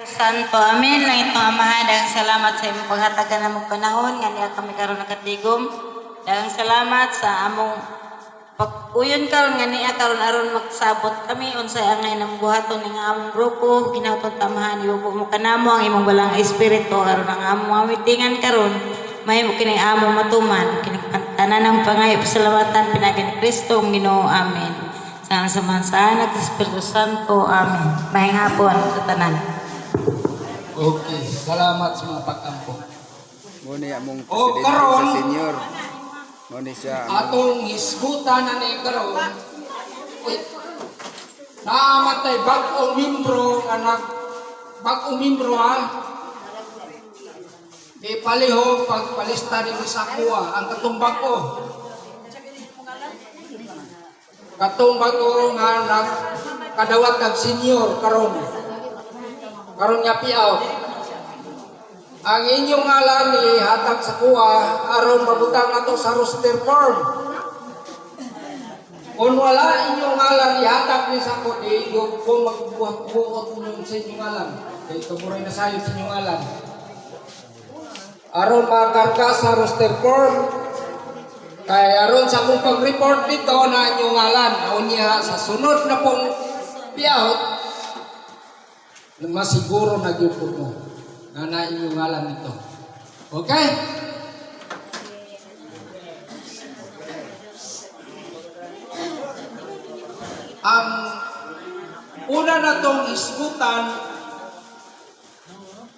Santo, amin. Langit mga Ama, daghang salamat sa imong paghatagan namong panahon nga niya kami karon nakatigom. Daghang salamat sa among pag-uyon karon nga niya karon aron magsabot kami unsay angay nang buhaton ning among grupo. Ginaton tamahan iubo mo kanamo ang imong balang espiritu aron ang among mamitingan karon mahimo kini among matuman kini tanan ng pangayo pasalamatan pinagin Kristo ang Ginoo. Amen. Sa Anak Espiritu Santo. Amen. Maayong hapon sa tanan. Okay, salamat sa mga pagkampo. Muna among O, presidente karon, sa senior. Muna siya atong hisgutan na ni karon. Naamatay bagong membro anak bagong membro ha. Di paliho pagpalista ni sa kuha ang katumbag ko. Katumbag ko nga nag kadawat kag senior karon. Karon nga piaw. Ang inyong ngalan ihatag sa kuha aron mabutang ato sa roster form. Kung wala inyong ngalan ihatag ni sa ko di kung magbuhat-buhat niyo sa inyong ngalan. Kay kaburay na sayo sa inyong ngalan. Aron makarga sa roster form. Kay aron sa akong pag-report dito na inyong ngalan. Unya sa sunod na pong piaw masiguro na gyud mo na inyong ngalan nito. Okay? Ang una na tong isgutan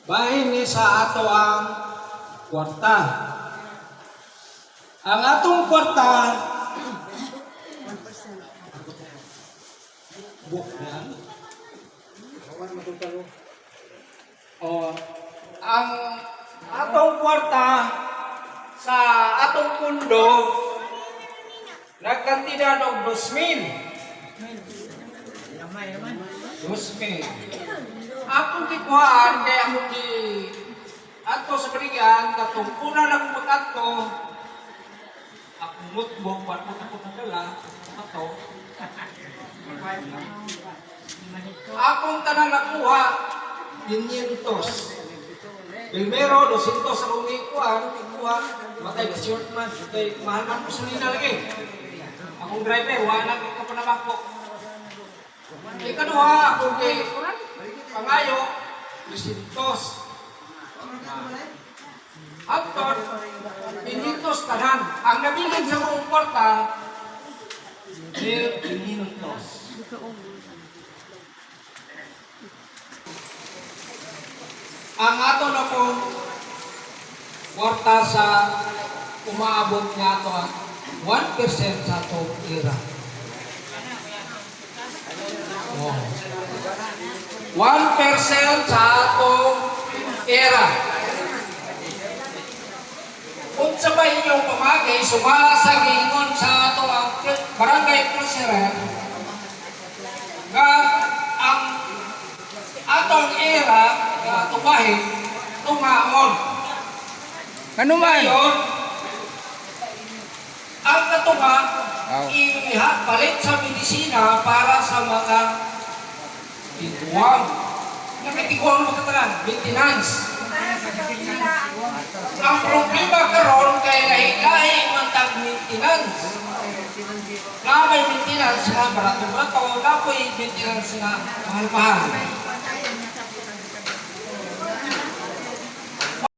bahin ni sa ato ang kwarta. Ang atong kwarta ang atong kwarta sa atong pundo nagkantidad og 2,000. 2,000. Akong gikuhaan kay akong ato sa baligan katong una lang pag-ato akong mutbog pat ako nadala ato. Akong tanang nakuha 500. Primero, 200 sa umikuha, matay na short man, kay mahal man po sulina lagi. Akong driver, wala ka pa naman po. Ikaduha, akong kay pangayo, 200. Hapton, 500 tanan. Ang nabilig sa mga kwarta, 500. Ang ato na pong kwarta sa umaabot nga ito 1% sa itong era. Oh. 1% sa itong era. Kung sabay inyong pamagay, sumala sa gingon sa ito ang barangay president nga ang atong era tumahin, tumaon. Ano man? Ngayon, ang katunga, palit sa medisina para sa mga tiguang. Nakatiguang mo katalan, maintenance. Ang problema karon kay lahi-lahi man tag maintenance. Na may maintenance nga barato-barato, na may maintenance nga mahal-mahal.